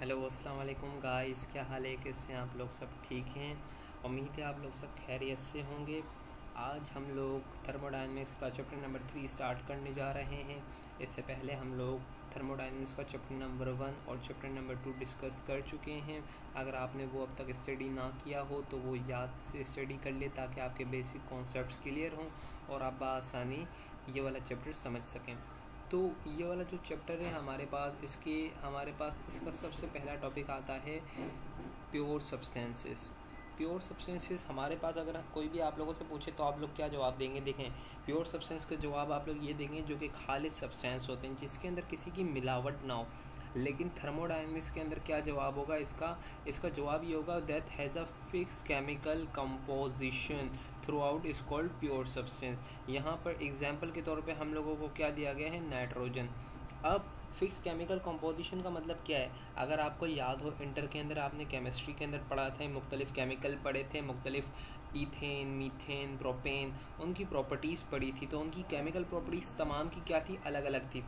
Hello अस्सलाम वालेकुम guys, क्या हाल है? कैसे हैं आप लोग? सब ठीक हैं? उम्मीद है आप लोग सब खैरियत से होंगे। आज हम लोग थर्मोडायनेमिक्स का चैप्टर नंबर 3 स्टार्ट करने जा रहे हैं। इससे पहले हम लोग थर्मोडायनेमिक्स का चैप्टर नंबर 1 और चैप्टर नंबर 2 डिस्कस कर चुके हैं। अगर आपने वो अब तक स्टडी ना किया हो तो वो याद से स्टडी कर ले, ताकि आपके बेसिक कॉन्सेप्ट्स क्लियर हों और आप बआसानी ये वाला चैप्टर समझ सकें। तो ये वाला जो चैप्टर है हमारे पास इसका सबसे पहला टॉपिक आता है प्योर सब्सटेंसेस। प्योर सब्सटेंसेस हमारे पास अगर कोई भी आप लोगों से पूछे तो आप लोग क्या जवाब देंगे? देखें, प्योर सब्सटेंस का जवाब आप लोग ये देंगे जो कि खालिस सब्सटेंस होते हैं, जिसके अंदर किसी की मिलावट ना हो। लेकिन थर्मोडायनेमिक्स के अंदर क्या जवाब होगा इसका जवाब ये होगा that has a fixed chemical composition through out is called pure substance. यहाँ पर एग्जाम्पल के तौर पे हम लोगों को क्या दिया गया है? नाइट्रोजन। अब फिक्स केमिकल कंपोजिशन का मतलब क्या है? अगर आपको याद हो, इंटर के अंदर आपने केमिस्ट्री के अंदर पढ़ा थे, मुख्तलिफ केमिकल पढ़े थे, मुख्तलिफ ईथेन, मीथेन, प्रोपेन, उनकी प्रॉपर्टीज़ पढ़ी थी। तो उनकी केमिकल प्रॉपर्टीज़ तमाम की क्या थी? अलग अलग थी।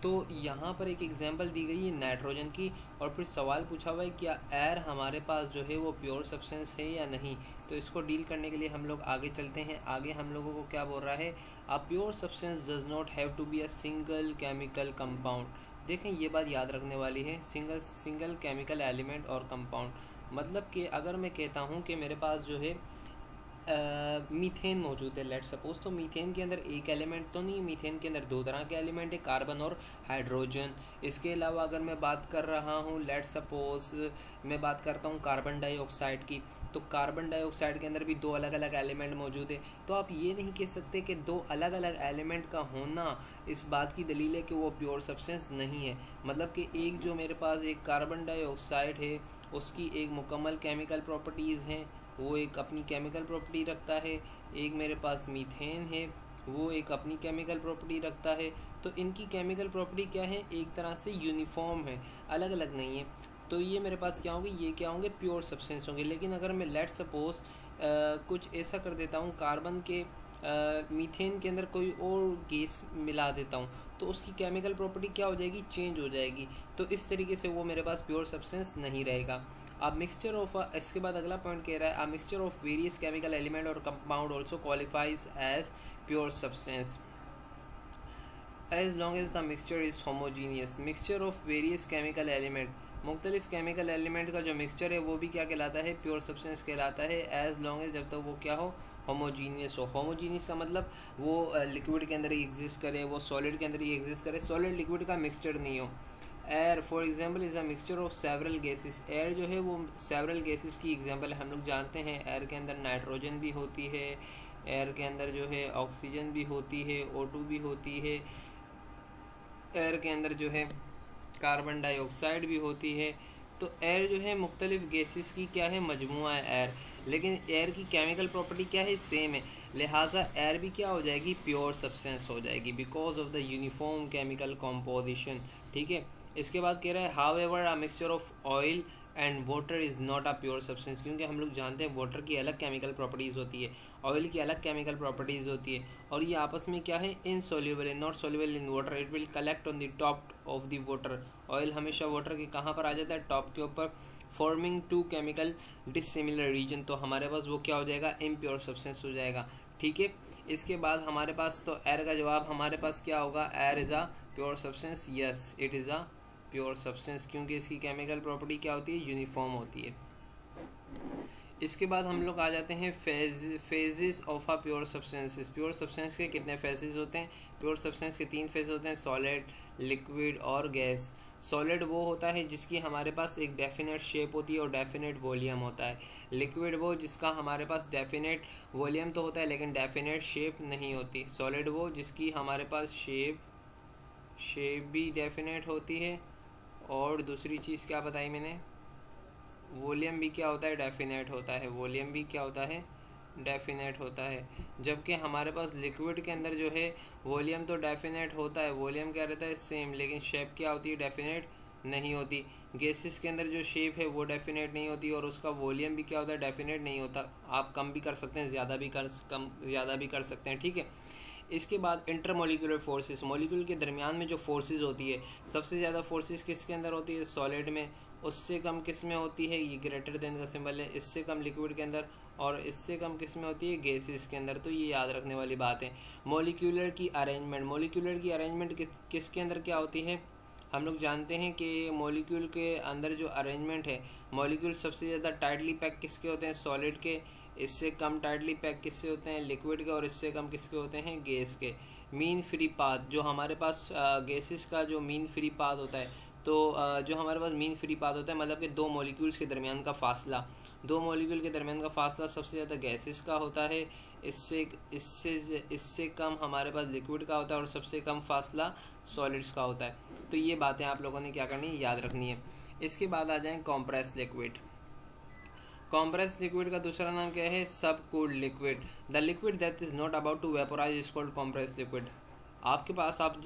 तो यहाँ पर एक एग्जांपल दी गई है नाइट्रोजन की, और फिर सवाल पूछा हुआ है क्या एयर हमारे पास जो है वो प्योर सब्सटेंस है या नहीं। तो इसको डील करने के लिए हम लोग आगे चलते हैं। आगे हम लोगों को क्या बोल रहा है? A pure substance does not have to be a single chemical compound. देखें, ये बात याद रखने वाली है, सिंगल केमिकल एलिमेंट और कंपाउंड। मतलब कि अगर मैं कहता हूँ कि मेरे पास जो है मीथेन मौजूद है, लेट सपोज, तो मीथेन के अंदर एक एलिमेंट तो नहीं, मीथेन के अंदर दो तरह के एलिमेंट है, कार्बन और हाइड्रोजन। इसके अलावा अगर मैं बात कर रहा हूँ, लेट सपोज मैं बात करता हूँ कार्बन डाइऑक्साइड की, तो कार्बन डाइऑक्साइड के अंदर भी दो अलग अलग एलिमेंट मौजूद है। तो आप ये नहीं कह सकते कि दो अलग अलग एलिमेंट का होना इस बात की दलील है कि वो प्योर सब्सटेंस नहीं है। मतलब कि एक जो मेरे पास एक कार्बन डाइऑक्साइड है, उसकी एक मुकम्मल केमिकल प्रॉपर्टीज़ हैं, वो एक अपनी केमिकल प्रॉपर्टी रखता है। एक मेरे पास मीथेन है, वो एक अपनी केमिकल प्रॉपर्टी रखता है। तो इनकी केमिकल प्रॉपर्टी क्या है? एक तरह से यूनिफॉर्म है, अलग अलग नहीं है। तो ये मेरे पास क्या होंगे? ये क्या होंगे? प्योर सब्सटेंस होंगे। लेकिन अगर मैं लेट सपोज कुछ ऐसा कर देता हूँ, कार्बन के मीथेन के अंदर कोई और गैस मिला देता हूँ, तो उसकी केमिकल प्रॉपर्टी क्या हो जाएगी? चेंज हो जाएगी। तो इस तरीके से वो मेरे पास प्योर सब्सटेंस नहीं रहेगा। अब मिक्सचर ऑफ इसके बाद अगला पॉइंट कह रहा है, a mixture of various chemical element और compound also qualifies as pure substance as long as the mixture is homogeneous. Mixture of various chemical element, मुख्तलिफ केमिकल एलिमेंट का जो मिक्सचर है वो भी क्या कहलाता है? प्योर सब्सटेंस कहलाता है। एज लॉन्ग एज, जब तक वो क्या हो? होमोजीनियस हो। होमोजीनियस का मतलब वो लिक्विड के अंदर ही एग्जिस्ट करे, वो सॉलिड के अंदर ही एग्जिस्ट करे, सॉलिड लिक्विड का मिक्सचर नहीं हो। Air for example is a mixture of several gases. Air जो है वो सेवरल गैसेस की एग्जाम्पल है। हम लोग जानते हैं एयर के अंदर नाइट्रोजन भी होती है, एयर के अंदर जो है ऑक्सीजन भी होती है, O2 भी होती है, एयर के अंदर जो है कार्बन डाइऑक्साइड भी होती है। तो एयर जो है मुख्तलिफ गैसेस की क्या है? मजमुआ है एयर। लेकिन एयर की केमिकल प्रॉपर्टी क्या है? सेम है। लिहाजा एयर भी क्या हो जाएगी? प्योर सब्सटेंस हो जाएगी, because of the uniform chemical composition. ठीक है। इसके बाद कह रहा है how ever a mixture of oil and water is not a pure substance. क्योंकि हम लोग जानते हैं वाटर की अलग केमिकल प्रॉपर्टीज़ होती है, ऑयल की अलग केमिकल प्रॉपर्टीज़ होती है, और ये आपस में क्या है? इनसॉल्युबल है, not soluble in water. It will collect on the top of the water. Oil हमेशा वाटर के कहाँ पर आ जाता है? टॉप के ऊपर, forming two chemical dissimilar region. तो हमारे पास वो क्या हो जाएगा? इम्प्योर सब्सटेंस हो जाएगा। ठीक है। इसके बाद हमारे पास तो एयर का जवाब हमारे पास क्या होगा? Air is a pure substance. Yes, it is a pure substance, क्योंकि इसकी केमिकल प्रॉपर्टी क्या होती है? यूनिफॉर्म होती है। इसके बाद हम लोग आ जाते हैं phases of a pure substances. Pure substance के कितने फेजेस होते हैं? प्योर सब्सटेंस के 3 फेज होते हैं, सॉलिड, लिक्विड और गैस। सॉलिड वो होता है जिसकी हमारे पास एक डेफिनेट शेप होती है और डेफिनेट वॉल्यूम होता है। लिक्विड वो जिसका हमारे पास डेफिनेट वॉल्यूम तो होता है लेकिन डेफिनेट शेप नहीं होती। सॉलिड वो जिसकी हमारे पास शेप भी डेफिनेट होती है, और दूसरी चीज़ क्या बताई मैंने? वॉल्यूम भी क्या होता है? डेफिनेट होता है। वॉल्यूम भी क्या होता है? डेफिनेट होता है। जबकि हमारे पास लिक्विड के अंदर जो है वॉल्यूम तो डेफिनेट होता है, वॉल्यूम क्या रहता है? सेम, लेकिन शेप क्या होती है? डेफिनेट नहीं होती। गैसेस के अंदर जो शेप है वो डेफिनेट नहीं होती, और उसका वॉल्यूम भी क्या होता है? डेफिनेट नहीं होता। आप कम भी कर सकते हैं, ज़्यादा भी कर सकते हैं। ठीक है। इसके बाद इंटरमोलिकुलर फोर्सेस, मॉलिक्यूल के दरमियान में जो फोर्सेस होती है, सबसे ज़्यादा फोर्सेस किसके अंदर होती है? सॉलिड में। उससे कम किस में होती है? ये ग्रेटर देन का सिंबल है। इससे कम लिक्विड के अंदर, और इससे कम किस में होती है? गैसेस के अंदर। तो ये याद रखने वाली बात है। मॉलिक्यूलर की अरेंजमेंट, मॉलिक्यूलर की अरेंजमेंट किसके अंदर क्या होती है? हम लोग जानते हैं कि मॉलिक्यूल के अंदर जो अरेंजमेंट है, मॉलिक्यूल सबसे ज़्यादा टाइटली पैक किसके होते हैं? सॉलिड के। इससे कम टाइटली पैक किससे होते हैं? लिक्विड के। और इससे कम किसके होते हैं? गैस के। मीन फ्री पाथ, जो हमारे पास गैसेस का जो मीन फ्री पाथ होता है, तो जो हमारे पास मीन फ्री पाथ होता है, मतलब कि दो मॉलिक्यूल्स के दरमियान का फासला, दो मॉलिक्यूल के दरमियान का फासला सबसे ज़्यादा गैसेस का होता है। इससे इससे इससे कम हमारे पास लिक्विड का होता है, और सबसे कम फासला सॉलिड्स का होता है। तो ये बातें आप लोगों ने क्या करनी है? याद रखनी है। इसके बाद आ जाएं कॉम्प्रेस लिक्विड। कॉम्प्रेस लिक्विड का दूसरा नाम क्या है? Subcooled liquid. The liquid that is not about to vaporise is called compress liquid. आपके पास आप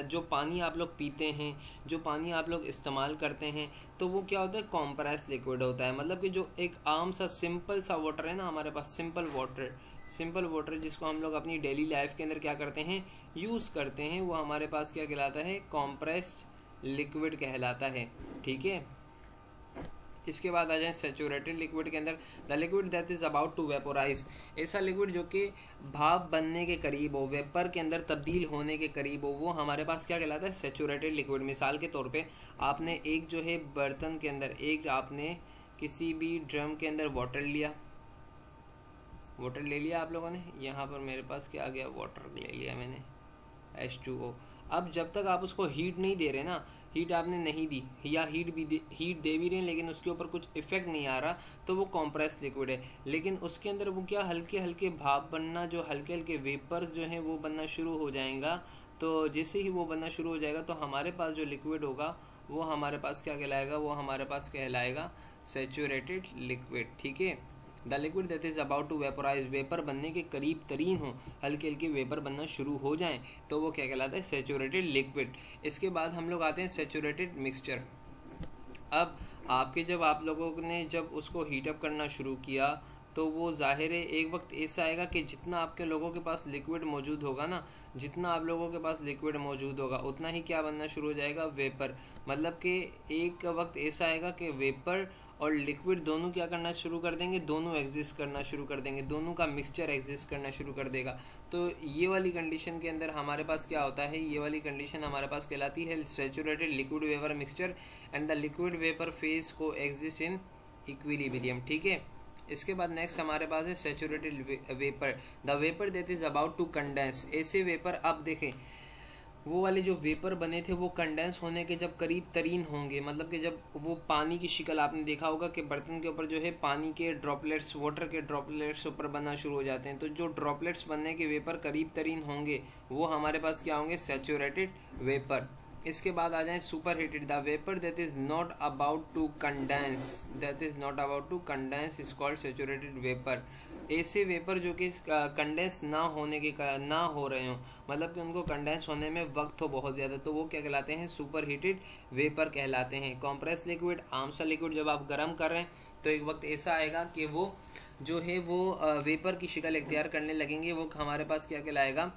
जो पानी आप लोग पीते हैं, जो पानी आप लोग इस्तेमाल करते हैं, तो वो क्या होता है? कॉम्प्रेस लिक्विड होता है। मतलब कि जो एक आम सा सिंपल सा वाटर है ना हमारे पास, सिंपल वाटर जिसको हम लोग अपनी डेली लाइफ के अंदर क्या करते हैं? यूज़ करते हैं, वो हमारे पास क्या कहलाता है? कॉम्प्रेस्ड लिक्विड कहलाता है। ठीक है। इसके बाद आ जाए सैचुरेटेड लिक्विड के अंदर। The liquid that is about to vaporise, ऐसा लिक्विड जो कि भाप बनने के करीब हो, वेपर के अंदर तब्दील होने के करीब हो, वो हमारे पास क्या कहलाता है? Saturated liquid. मिसाल के तौर पे आपने एक जो है बर्तन के अंदर, एक आपने किसी भी ड्रम के अंदर वाटर ले लिया आप लोगों ने। यहाँ पर मेरे पास क्या आ गया? वाटर ले लिया मैंने, H2O। अब जब तक आप उसको हीट नहीं दे रहे ना, हीट आपने नहीं दी, या हीट दे भी रहे हैं लेकिन उसके ऊपर कुछ इफेक्ट नहीं आ रहा, तो वो कॉम्प्रेस लिक्विड है। लेकिन उसके अंदर वो क्या, हल्के हल्के भाप बनना, जो हल्के हल्के वेपर्स जो हैं वो बनना शुरू हो जाएगा। तो जैसे ही वो बनना शुरू हो जाएगा, तो हमारे पास जो लिक्विड होगा वो हमारे पास क्या कहलाएगा? वो हमारे पास कहलाएगा सैचुरेटेड लिक्विड। ठीक है। The liquid that is about to vaporise, vapour बनने के करीब तरीन हो, हल्के हल्के वेपर बनना शुरू हो जाएं, तो वो क्या कहलाता है? Saturated liquid. इसके बाद हम लोग आते हैं सैचुरेटेड मिक्सचर। अब आपके जब आप लोगों ने जब उसको हीटअप करना शुरू किया, तो वो जाहिर है एक वक्त ऐसा आएगा कि जितना आपके लोगों के पास लिक्विड मौजूद होगा ना, जितना आप लोगों के पास लिक्विड मौजूद होगा, उतना ही क्या बनना शुरू हो जाएगा? वेपर। मतलब कि एक वक्त ऐसा आएगा कि वेपर और लिक्विड दोनों क्या करना शुरू कर देंगे? दोनों एग्जिस्ट करना शुरू कर देंगे, दोनों का मिक्सचर एग्जिस्ट करना शुरू कर देगा। तो ये वाली कंडीशन के अंदर हमारे पास क्या होता है? ये वाली कंडीशन हमारे पास कहलाती है saturated liquid vapour mixture, and the liquid vapour phase coexist in equilibrium. ठीक है। इसके बाद नेक्स्ट हमारे पास है saturated vapour. The vapour that is about to condense, ऐसे वेपर, अब देखें वो वाले जो वेपर बने थे वो कंडेंस होने के जब करीब तरीन होंगे, मतलब कि जब वो पानी की शक्ल, आपने देखा होगा कि बर्तन के ऊपर जो है पानी के ड्रॉपलेट्स, वाटर के ड्रॉपलेट्स ऊपर बनना शुरू हो जाते हैं, तो जो ड्रॉपलेट्स बनने के वेपर करीब तरीन होंगे वो हमारे पास क्या होंगे? Saturated vapour. इसके बाद आ जाए superheated. The vapour that is not about to condense, is called saturated vapour. ऐसे वेपर जो कि कंडेंस ना हो रहे हों, मतलब कि उनको कंडेंस होने में वक्त हो बहुत ज़्यादा, तो वो क्या कहलाते हैं? सुपर हीटेड वेपर कहलाते हैं। कॉम्प्रेस लिक्विड, आम सा लिक्विड जब आप गर्म कर रहे हैं, तो एक वक्त ऐसा आएगा कि वो जो है वो वेपर की शक्ल इख्तियार करने लगेंगे, वो हमारे पास क्या कहलाएगा?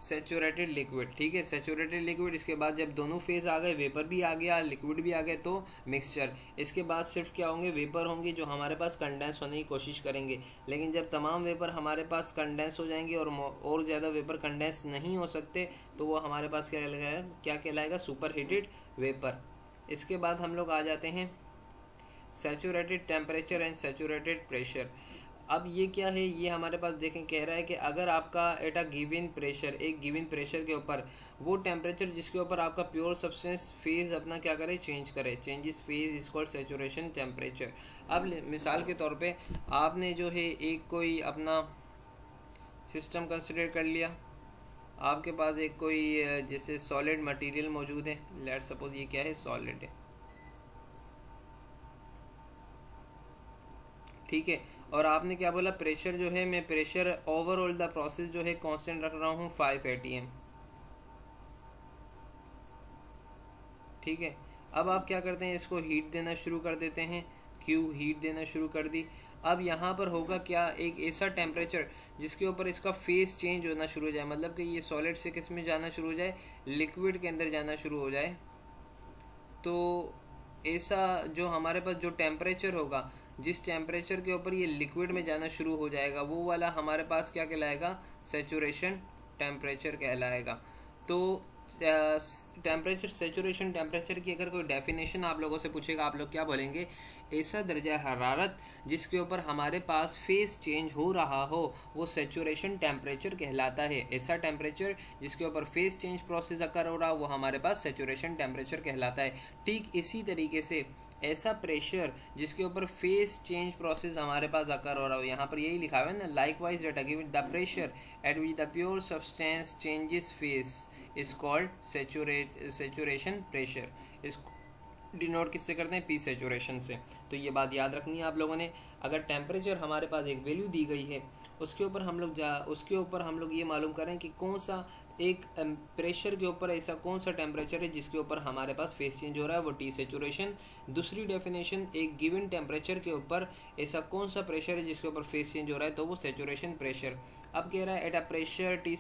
Saturated liquid. ठीक है, सैचुरेटेड लिक्विड। इसके बाद जब दोनों फेज आ गए, वेपर भी आ गया, लिक्विड भी आ गए, तो मिक्सचर। इसके बाद सिर्फ क्या होंगे? वेपर होंगे जो हमारे पास कंडेंस होने की कोशिश करेंगे। लेकिन जब तमाम वेपर हमारे पास कंडेंस हो जाएंगे और ज़्यादा वेपर कंडेंस नहीं हो सकते, तो वो हमारे पास क्या कहलाएगा? Super heated vapour. इसके बाद हम लोग आ जाते हैं saturated temperature and saturated pressure. अब ये क्या है? ये हमारे पास देखें, कह रहा है कि अगर आपका एट अ गिवन प्रेशर, एक गिवन प्रेशर के ऊपर वो टेम्परेचर जिसके ऊपर आपका प्योर सब्सटेंस फेज अपना क्या करे? चेंज करे। Changes phase is called saturation temperature. अब मिसाल के तौर पे आपने जो है एक कोई अपना सिस्टम कंसिडर कर लिया, आपके पास एक कोई जैसे सॉलिड मटेरियल मौजूद है, लेट सपोज ये क्या है? सॉलिड है। ठीक है, और आपने क्या बोला? प्रेशर जो है, मैं प्रेशर ओवरऑल द प्रोसेस जो है कांस्टेंट रख रहा हूँ 5 atm। ठीक है, अब आप क्या करते हैं? इसको हीट देना शुरू कर देते हैं। क्यों हीट देना शुरू कर दी? अब यहाँ पर होगा क्या, एक ऐसा टेम्परेचर जिसके ऊपर इसका फेस चेंज होना शुरू हो जाए, मतलब कि ये सॉलिड से किस में जाना शुरू हो जाए, लिक्विड के अंदर जाना शुरू हो जाए। तो ऐसा जो हमारे पास जो टेम्परेचर होगा, जिस टेम्परेचर के ऊपर ये लिक्विड में जाना शुरू हो जाएगा, वो वाला हमारे पास क्या कहलाएगा, सेचुरेशन टेम्परेचर कहलाएगा। तो टेम्परेचर, सेचुरेशन टेम्परेचर की अगर कोई डेफिनेशन आप लोगों से पूछेगा, आप लोग क्या बोलेंगे, ऐसा दर्जा हरारत जिसके ऊपर हमारे पास फेस चेंज हो रहा हो वो सेचुरेशन टेम्परेचर कहलाता है। ऐसा टेम्परेचर जिसके ऊपर फेस चेंज प्रोसेस अकर हो रहा हो वो हमारे पास सेचुरेशन टेम्परेचर कहलाता है। ठीक इसी तरीके से ऐसा प्रेशर जिसके ऊपर फेस चेंज प्रोसेस हमारे पास अकर हो रहा हो, यहाँ पर यही लिखा हुआ है ना, likewise data given the pressure at which the pure substance changes face is called saturation pressure. इस डिनोट किससे करते हैं, पी सेचुरेशन से। तो ये बात याद रखनी है आप लोगों ने। अगर टेम्परेचर हमारे पास एक वैल्यू दी गई है, उसके ऊपर हम लोग ये मालूम करें कि कौन सा एक प्रेशर के ऊपर ऐसा कौन सा टेम्परेचर है जिसके ऊपर हमारे पास फेस चेंज हो रहा है, वो टी सेचुरेशन। दूसरी डेफिनेशन, एक गिवन टेम्परेचर के ऊपर ऐसा कौन सा प्रेशर है जिसके ऊपर फेस चेंज हो रहा है, तो वो सेचुरेशन प्रेशर। अब कह रहा है एट अ प्रेशर टी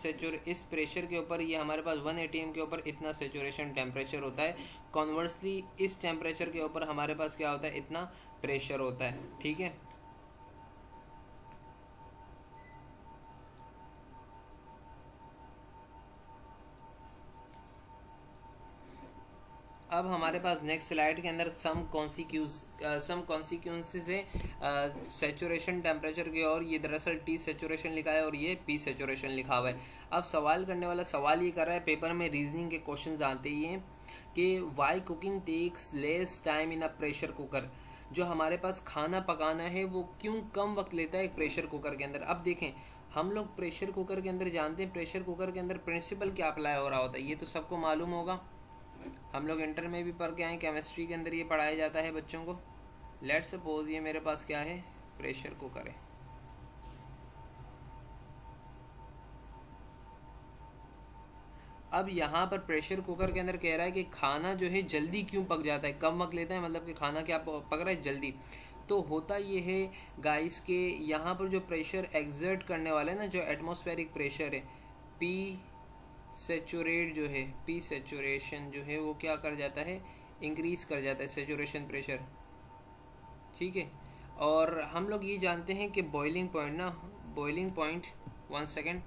इस प्रेशर के ऊपर ये हमारे पास 1 atm के ऊपर इतना सेचुरेशन टेम्परेचर होता है। कॉन्वर्सली इस टेम्परेचर के ऊपर हमारे पास क्या होता है, इतना प्रेशर होता है। ठीक है, अब हमारे पास नेक्स्ट स्लाइड के अंदर सम कॉन्सिक्वेंसेस है सेचुरेशन टेम्परेचर के, और ये दरअसल टी सेचुरेशन लिखा है और ये पी सेचुरेशन लिखा हुआ है। अब सवाल करने वाला सवाल ये कर रहा है, पेपर में रीजनिंग के क्वेश्चंस आते ही हैं कि why cooking takes less time in a pressure cooker. जो हमारे पास खाना पकाना है वो क्यों कम वक्त लेता है एक प्रेशर कुकर के अंदर। अब देखें, हम लोग प्रेशर कुकर के अंदर जानते हैं प्रेशर कुकर के अंदर प्रिंसिपल क्या अप्लाई हो रहा होता है, ये तो सबको मालूम होगा। हम लोग इंटर में भी पढ़ के आए, केमिस्ट्री के अंदर ये पढ़ाया जाता है बच्चों को। लेट्स सपोज ये मेरे पास क्या है, प्रेशर कुकर है। अब यहाँ पर प्रेशर कुकर के अंदर कह रहा है कि खाना जो है जल्दी क्यों पक जाता है, कम वक्त लेता है, मतलब कि खाना क्या पक रहा है जल्दी। तो होता ये है गाइस के यहाँ पर जो प्रेशर एग्जर्ट करने वाला है ना, जो एटमॉस्फेरिक प्रेशर है, पी सेचुरेट जो है, पी सेचुरेशन जो है वो क्या कर जाता है, इंक्रीज कर जाता है सेचुरेशन प्रेशर। ठीक है, और हम लोग ये जानते हैं कि बॉइलिंग पॉइंट ना, बॉइलिंग पॉइंट, 1 सेकेंड,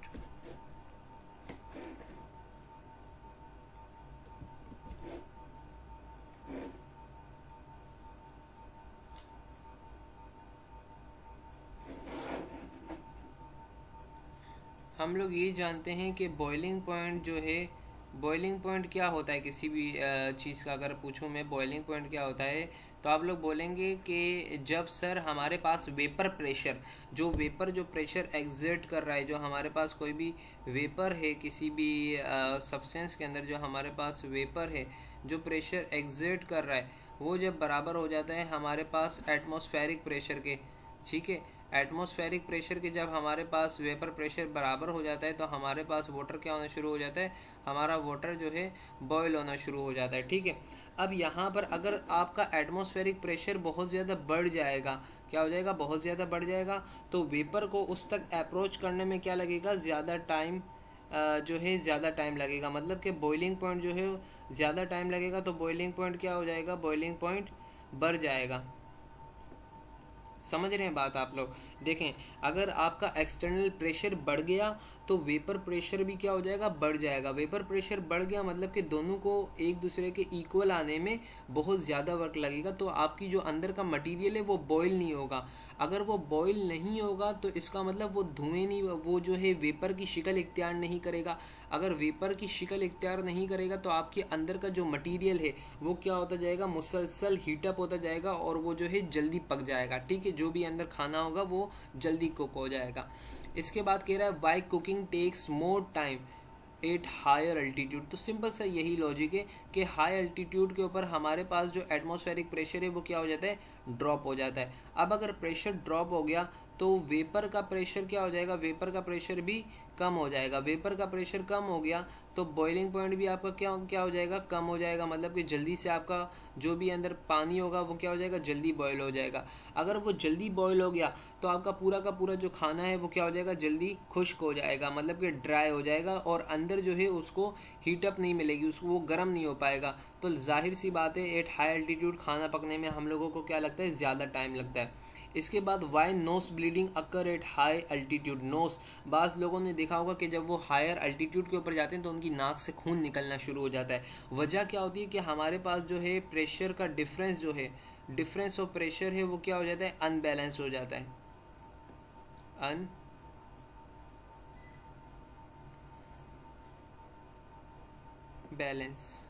हम लोग ये जानते हैं कि बॉइलिंग पॉइंट जो है, बॉइलिंग पॉइंट क्या होता है किसी भी चीज़ का अगर पूछूं मैं बॉइलिंग पॉइंट क्या होता है, तो आप लोग बोलेंगे कि जब सर हमारे पास वेपर प्रेशर, जो वेपर जो प्रेशर एग्जर्ट कर रहा है, जो हमारे पास कोई भी वेपर है किसी भी सब्सटेंस के अंदर, जो हमारे पास वेपर है जो प्रेशर एग्जर्ट कर रहा है, वो जब बराबर हो जाता है हमारे पास एटमॉस्फेरिक प्रेशर के। ठीक है, एटमॉस्फेरिक प्रेशर के जब हमारे पास वेपर प्रेशर बराबर हो जाता है तो हमारे पास वाटर क्या होना शुरू हो जाता है, हमारा वाटर जो है बॉयल होना शुरू हो जाता है। ठीक है, अब यहाँ पर अगर आपका एटमॉस्फेरिक प्रेशर बहुत ज़्यादा बढ़ जाएगा, क्या हो जाएगा, बहुत ज़्यादा बढ़ जाएगा, तो वेपर को उस तक अप्रोच करने में क्या लगेगा, ज़्यादा टाइम जो है ज़्यादा टाइम लगेगा, मतलब कि बॉइलिंग पॉइंट जो है ज़्यादा टाइम लगेगा, तो बॉइलिंग पॉइंट क्या हो जाएगा, बॉइलिंग पॉइंट बढ़ जाएगा। समझ रहे हैं बात आप लोग। देखें, अगर आपका एक्सटर्नल प्रेशर बढ़ गया तो वेपर प्रेशर भी क्या हो जाएगा, बढ़ जाएगा। वेपर प्रेशर बढ़ गया मतलब कि दोनों को एक दूसरे के इक्वल आने में बहुत ज़्यादा वक्त लगेगा, तो आपकी जो अंदर का मटेरियल है वो बॉयल नहीं होगा। अगर वो बॉयल नहीं होगा तो इसका मतलब वो धुएं नहीं, वो जो है वेपर की शक्ल इख्तियार नहीं करेगा। अगर वेपर की शक्ल इख्तियार नहीं करेगा तो आपके अंदर का जो मटेरियल है वो क्या होता जाएगा, मुसलसल हीटअप होता जाएगा और वो जो है जल्दी पक जाएगा। ठीक है, जो भी अंदर खाना होगा वो जल्दी कुक हो जाएगा। इसके बाद कह रहा है why cooking takes more time at higher altitude. तो सिंपल सा यही लॉजिक है कि हाई अल्टीट्यूड के ऊपर हमारे पास जो एटमॉस्फेरिक प्रेशर है वो क्या हो जाता है, ड्रॉप हो जाता है। अब अगर प्रेशर ड्रॉप हो गया तो वेपर का प्रेशर क्या हो जाएगा, वेपर का प्रेशर भी कम हो जाएगा। वेपर का प्रेशर कम हो गया तो बॉइलिंग पॉइंट भी आपका क्या क्या हो जाएगा, कम हो जाएगा। मतलब कि जल्दी से आपका जो भी अंदर पानी होगा वो क्या हो जाएगा, जल्दी बॉयल हो जाएगा। अगर वो जल्दी बॉयल हो गया तो आपका पूरा का पूरा जो खाना है वो क्या हो जाएगा, जल्दी खुश्क हो जाएगा, मतलब कि ड्राई हो जाएगा और अंदर जो है उसको हीटअप नहीं मिलेगी, उसको वो गर्म नहीं हो पाएगा। तो जाहिर सी बात है एट हाई एल्टीट्यूड खाना पकने में हम लोगों को क्या लगता है, ज़्यादा टाइम लगता है। इसके बाद why nose bleeding occur at high altitude. Nose, बाज़ लोगों ने देखा होगा कि जब वो हायर अल्टीट्यूड के ऊपर जाते हैं तो उनकी नाक से खून निकलना शुरू हो जाता है। वजह क्या होती है कि हमारे पास जो है प्रेशर का डिफरेंस जो है, डिफरेंस ऑफ प्रेशर है वो क्या हो जाता है, अनबैलेंस हो जाता है, अनबैलेंस।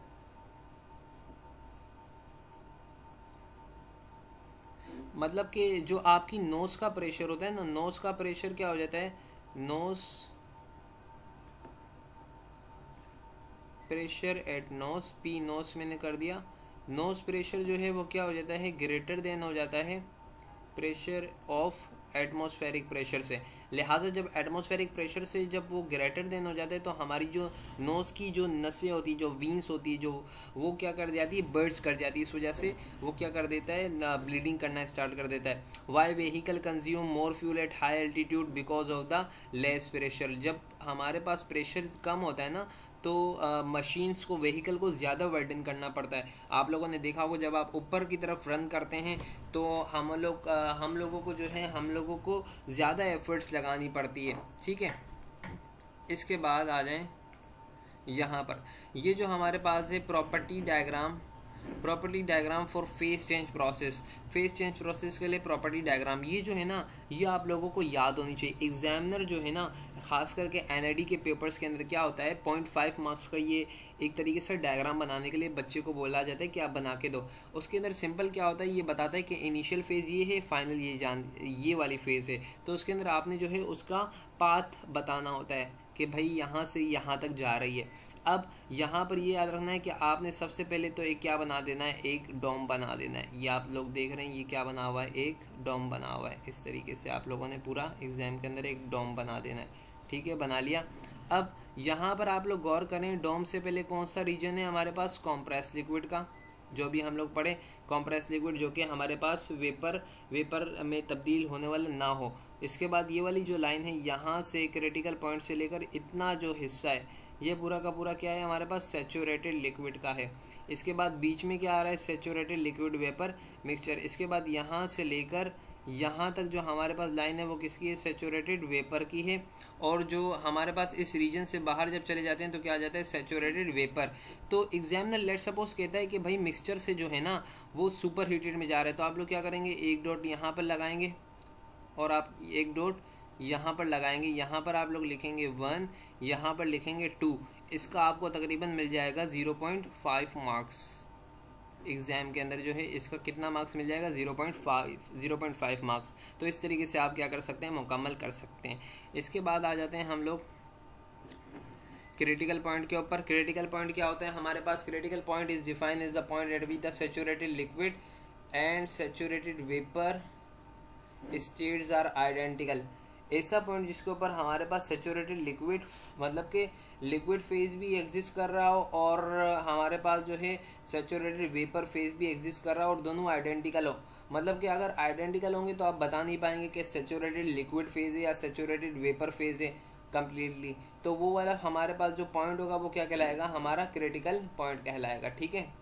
मतलब कि जो आपकी नोज का प्रेशर होता है ना, नोज का प्रेशर क्या हो जाता है, nose pressure at nose, P nose मैंने कर दिया। नोज प्रेशर जो है वो क्या हो जाता है, ग्रेटर देन हो जाता है प्रेशर ऑफ एटमॉस्फेरिक प्रेशर से। लिहाजा जब एटमॉस्फेरिक प्रेशर से जब वो ग्रेटर देन हो जाता है तो हमारी जो नोज की जो नसें होती है, जो वीन्स होती है, जो वो क्या कर जाती है, बर्ड्स कर जाती है। इस वजह से वो क्या कर देता है, ब्लीडिंग करना स्टार्ट कर देता है। Why vehicle consume more fuel at high altitude because of the less pressure. जब हमारे पास प्रेशर कम होता है ना तो मशीन्स को, व्हीकल को ज़्यादा वर्डन करना पड़ता है। आप लोगों ने देखा होगा जब आप ऊपर की तरफ रन करते हैं तो हम लोगों को जो है, हम लोगों को ज़्यादा एफर्ट्स लगानी पड़ती है। ठीक है, इसके बाद आ जाएं यहाँ पर। ये जो हमारे पास है property diagram, property diagram for face change process. Face change process के लिए प्रॉपर्टी डायग्राम, ये जो है ना ये आप लोगों को याद होनी चाहिए। एग्जामिनर जो है ना खास करके एनआईडी के पेपर्स के अंदर क्या होता है, 0.5 मार्क्स का ये एक तरीके से डायग्राम बनाने के लिए बच्चे को बोला जाता है कि आप बना के दो। उसके अंदर सिंपल क्या होता है, ये बताता है कि इनिशियल फेज़ ये है, फाइनल ये वाली फेज़ है। तो उसके अंदर आपने जो है उसका पाथ बताना होता है कि भाई यहाँ से यहाँ तक जा रही है। अब यहाँ पर ये याद रखना है कि आपने सबसे पहले तो एक क्या बना देना है, एक डोम बना देना है। ये आप लोग देख रहे हैं ये क्या बना हुआ है, एक डोम बना हुआ है। इस तरीके से आप लोगों ने पूरा एग्जाम के अंदर एक डोम बना देना है। ठीक है, बना लिया। अब यहाँ पर आप लोग गौर करें, डोम से पहले कौन सा रीजन है हमारे पास, कॉम्प्रेस लिक्विड का, जो भी हम लोग पढ़े कॉम्प्रेस लिक्विड, जो कि हमारे पास वेपर में तब्दील होने वाला ना हो। इसके बाद ये वाली जो लाइन है यहाँ से क्रिटिकल पॉइंट से लेकर इतना जो हिस्सा है ये पूरा का पूरा क्या है हमारे पास, सैचुरेटेड लिक्विड का है। इसके बाद बीच में क्या आ रहा है, सैचुरेटेड लिक्विड वेपर मिक्सचर। इसके बाद यहाँ से लेकर यहाँ तक जो हमारे पास लाइन है वो किसकी है, सैचुरेटेड वेपर की है। और जो हमारे पास इस रीजन से बाहर जब चले जाते हैं तो क्या आ जाता है, सैचुरेटेड वेपर। तो एग्जामिनर लेट सपोज कहता है कि भाई मिक्सचर से जो है ना वो सुपर हीटेड में जा रहा है, तो आप लोग क्या करेंगे, एक डॉट यहाँ पर लगाएंगे और आप एक डॉट यहाँ पर लगाएंगे। यहाँ पर आप लोग लिखेंगे 1, यहाँ पर लिखेंगे 2। इसका आपको तकरीबन मिल जाएगा 0.5 मार्क्स। एग्जाम के अंदर जो है इसका कितना मार्क्स मिल जाएगा, 0.5 मार्क्स। तो इस तरीके से आप क्या कर सकते हैं, मुकम्मल कर सकते हैं। इसके बाद आ जाते हैं हम लोग क्रिटिकल पॉइंट के ऊपर। क्रिटिकल पॉइंट क्या होता है हमारे पास, critical point is defined as the point at which the saturated liquid and saturated vapour states are identical. ऐसा पॉइंट जिसके ऊपर हमारे पास सैचुरेटेड लिक्विड, मतलब कि लिक्विड फेज भी एग्जिस्ट कर रहा हो और हमारे पास जो है सैचुरेटेड वेपर फेज भी एग्जिस्ट कर रहा हो और दोनों आइडेंटिकल हो। मतलब कि अगर आइडेंटिकल होंगे तो आप बता नहीं पाएंगे कि सैचुरेटेड लिक्विड फेज है या सैचुरेटेड वेपर फेज है कम्प्लीटली। तो वो वाला हमारे पास जो पॉइंट होगा वो क्या कहलाएगा, हमारा क्रिटिकल पॉइंट कहलाएगा। ठीक है,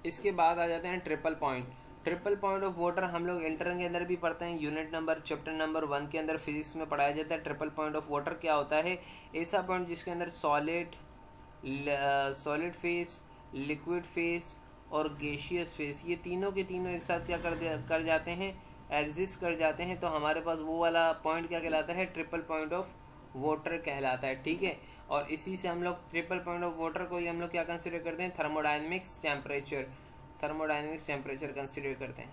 इसके बाद आ जाते हैं triple point. Triple point of water हम लोग इंटर के अंदर भी पढ़ते हैं, यूनिट नंबर चैप्टर नंबर 1 के अंदर फिजिक्स में पढ़ाया जाता है। ट्रिपल पॉइंट ऑफ वाटर क्या होता है, ऐसा पॉइंट जिसके अंदर सॉलिड फेस, लिक्विड फेस और गैसियस फेस, ये तीनों के तीनों एक साथ क्या कर जाते हैं, एग्जिस्ट कर जाते हैं। तो हमारे पास वो वाला पॉइंट क्या कहलाता है, ट्रिपल पॉइंट ऑफ वाटर कहलाता है। ठीक है, और इसी से हम लोग ट्रिपल पॉइंट ऑफ वाटर को ही हम लोग क्या कंसिडर करते हैं, thermodynamics temperature, thermodynamics temperature consider करते हैं।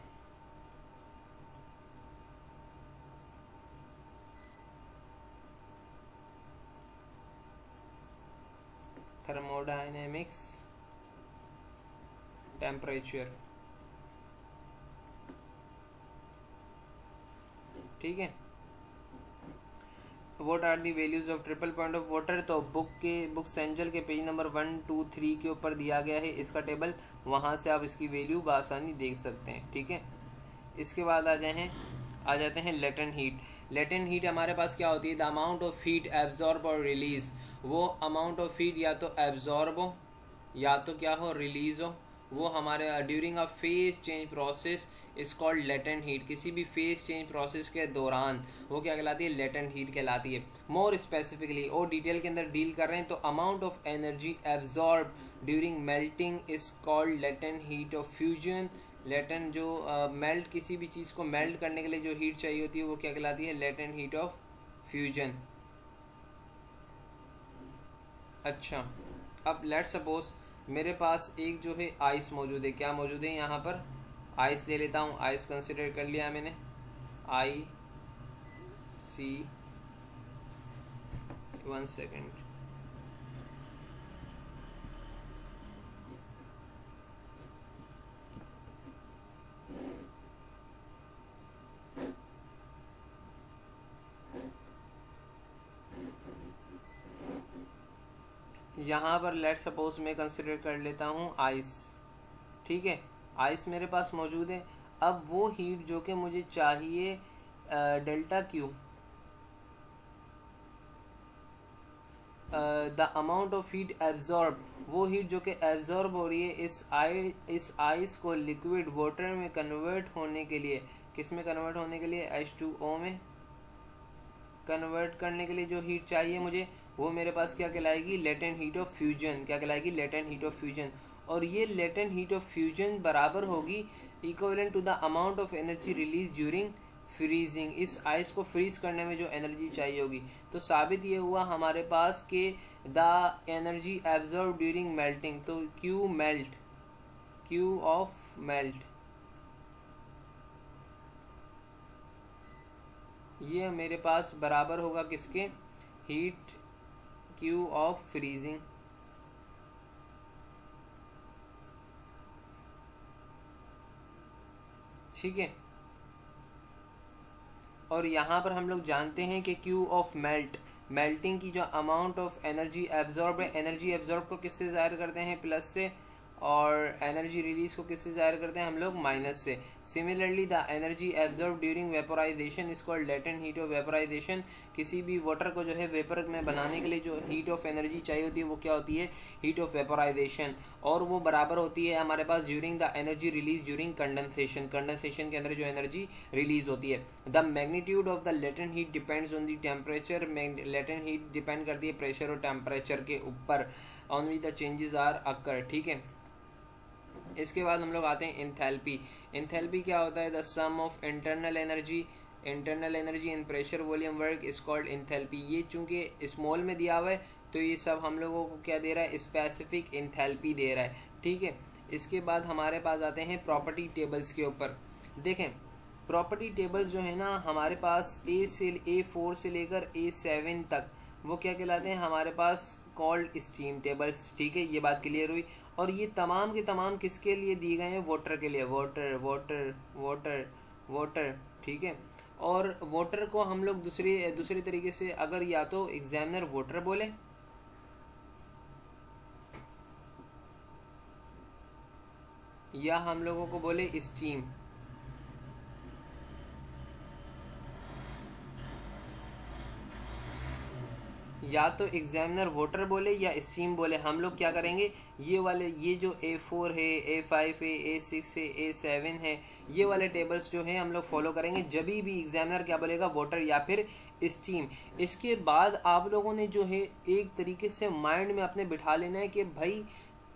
थर्मोडायनेमिक्स टेम्परेचर, ठीक है। What are the values of triple point of water, तो बुक सेंजल के पेज नंबर 1, 2, 3 के ऊपर दिया गया है इसका टेबल, वहाँ से आप इसकी वैल्यू बआसानी देख सकते हैं। ठीक है, इसके बाद आ जाते हैं लेटेंट हीट। लेटेंट हीट हमारे पास क्या होती है, the amount of heat absorb और रिलीज। वो अमाउंट ऑफ हीट या तो एब्जॉर्ब हो या तो क्या हो, रिलीज हो, वो हमारे during a phase change process is called latent heat. किसी भी फेज चेंज प्रोसेस के दौरान वो क्या कहलाती है, लेटेंट हीट कहलाती है। मोर स्पेसिफिकली और डिटेल के अंदर डील कर रहे हैं तो amount of energy absorb during melting is called latent heat of fusion. Latent जो मेल्ट किसी भी चीज़ को मेल्ट करने के लिए जो हीट चाहिए होती है वो क्या कहलाती है, लेटेंट हीट ऑफ फ्यूजन। अच्छा, अब लेट सपोज मेरे पास एक जो है आइस मौजूद है, क्या मौजूद है यहाँ पर, आइस ले लेता हूँ, आइस कंसिडर कर लिया मैंने, आई सी, 1 सेकेंड, यहाँ पर लेट सपोज मैं कंसिडर कर लेता हूँ आइस। ठीक है, आइस मेरे पास मौजूद है। अब वो हीट जो कि मुझे चाहिए delta Q, the amount of heat absorb, वो हीट जो कि एब्जॉर्ब हो रही है इस आइस को लिक्विड वाटर में कन्वर्ट होने के लिए, किस में कन्वर्ट होने के लिए, H2O में कन्वर्ट करने के लिए जो हीट चाहिए मुझे, वो मेरे पास क्या कहलाएगी, लेटेंट हीट ऑफ फ्यूजन। क्या कहलाएगी, लेटेंट हीट ऑफ फ्यूजन। और ये लेटेंट हीट ऑफ फ्यूजन बराबर होगी equivalent to the amount of energy release during freezing. इस आइस को फ्रीज करने में जो एनर्जी चाहिए होगी, तो साबित ये हुआ हमारे पास कि the energy absorb during melting, तो Q melt, Q of melt, ये मेरे पास बराबर होगा किसके, हीट क्यू ऑफ फ्रीजिंग। ठीक है, और यहाँ पर हम लोग जानते हैं कि क्यू ऑफ मेल्ट, मेल्टिंग की जो अमाउंट ऑफ एनर्जी एब्जॉर्ब है, एनर्जी एब्जॉर्ब को किससे ज़ाहिर करते हैं, प्लस से, और एनर्जी रिलीज को किससे ज़ाहिर करते हैं हम लोग, माइनस से। Similarly the energy absorb during vaporisation is called latent heat of vaporisation. किसी भी वाटर को जो है वेपर में बनाने के लिए जो हीट ऑफ एनर्जी चाहिए होती है वो क्या होती है, हीट ऑफ वेपोराइजेशन, और वो बराबर होती है हमारे पास during the energy release during condensation, condensation के अंदर जो एनर्जी रिलीज होती है। The magnitude of the latent heat depends on the temperature, latent heat depend करती है प्रेशर और टेम्परेचर के ऊपर, only the changes are occur. ठीक है, इसके बाद हम लोग आते हैं इंथैल्पी। इंथैल्पी क्या होता है, the sum of internal energy, internal energy in pressure volume work is called enthalpy. ये चूंकि स्मॉल में दिया हुआ है तो ये सब हम लोगों को क्या दे रहा है, स्पेसिफिक इंथैल्पी दे रहा है। ठीक है, इसके बाद हमारे पास आते हैं प्रॉपर्टी टेबल्स के ऊपर। देखें, प्रॉपर्टी टेबल्स जो है ना हमारे पास A4 से लेकर A7 तक वो क्या कहलाते हैं हमारे पास, कॉल्ड स्टीम टेबल्स। ठीक है, ये बात क्लियर हुई। और ये तमाम के तमाम किसके लिए दिए गए हैं, वाटर के लिए, वाटर वाटर वाटर वाटर। ठीक है, और वाटर को हम लोग दूसरे तरीके से अगर या तो एग्जामिनर वाटर बोले या हम लोगों को बोले स्टीम, या तो एग्जामिनर वाटर बोले या स्टीम बोले, हम लोग क्या करेंगे, ये वाले, ये जो A4 है, A5 है, A6 है, A7 है, ये वाले टेबल्स जो है हम लोग फॉलो करेंगे जब भी एग्जामिनर क्या बोलेगा, वाटर या फिर स्टीम। इसके बाद आप लोगों ने जो है एक तरीके से माइंड में अपने बिठा लेना है कि भाई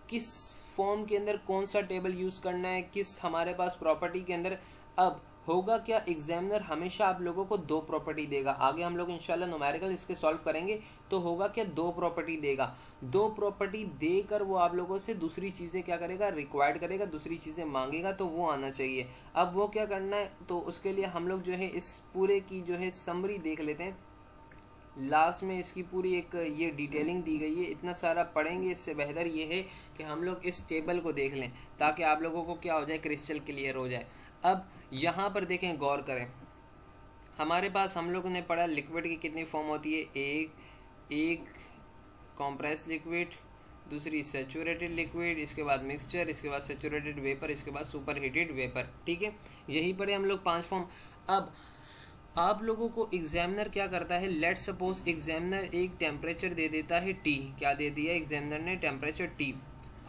किस फॉर्म के अंदर कौन सा टेबल यूज़ करना है, किस हमारे पास प्रॉपर्टी के अंदर। अब होगा क्या, एग्जामिनर हमेशा आप लोगों को 2 प्रॉपर्टी देगा। आगे हम लोग इंशाल्लाह न्यूमेरिकल इसके सॉल्व करेंगे तो होगा क्या, 2 प्रॉपर्टी देगा। 2 प्रॉपर्टी देकर वो आप लोगों से दूसरी चीज़ें क्या करेगा, रिक्वायर्ड करेगा, दूसरी चीज़ें मांगेगा, तो वो आना चाहिए। अब वो क्या करना है, तो उसके लिए हम लोग जो है इस पूरे की जो है समरी देख लेते हैं। लास्ट में इसकी पूरी एक ये डिटेलिंग दी गई है, इतना सारा पढ़ेंगे इससे बेहतर ये है कि हम लोग इस टेबल को देख लें ताकि आप लोगों को क्या हो जाए, क्रिस्टल क्लियर हो जाए। अब यहाँ पर देखें, गौर करें, हमारे पास हम लोगों ने पढ़ा लिक्विड की कितनी फॉर्म होती है, एक कॉम्प्रेस लिक्विड, दूसरी सेचुरेटेड लिक्विड, इसके बाद मिक्सचर, इसके बाद सेचुरेटेड वेपर, इसके बाद सुपर हीटेड वेपर। ठीक है, यही पढ़े हम लोग 5 फॉर्म। अब आप लोगों को एग्जामिनर क्या करता है, लेट सपोज एग्जामिनर एक टेम्परेचर दे देता है टी। क्या दे दिया एग्जामिनर ने, टेम्परेचर टी।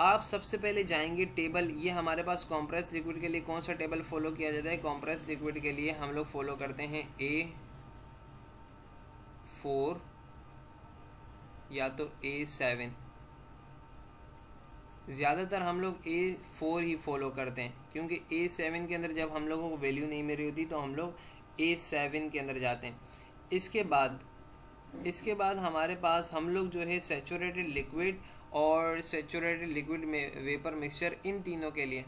आप सबसे पहले जाएंगे टेबल, ये हमारे पास कॉम्प्रेस लिक्विड के लिए कौन सा टेबल फॉलो किया जाता है, कॉम्प्रेस लिक्विड के लिए हम लोग फॉलो करते हैं A4 या तो A7। ज़्यादातर हम लोग A4 ही फॉलो करते हैं, क्योंकि A7 के अंदर जब हम लोगों को वैल्यू नहीं मिल रही होती तो हम लोग A7 के अंदर जाते हैं। इसके बाद हमारे पास हम लोग जो है सेचुरेटेड लिक्विड और सेचुरेटेड लिक्विड में वेपर मिक्सचर, इन तीनों के लिए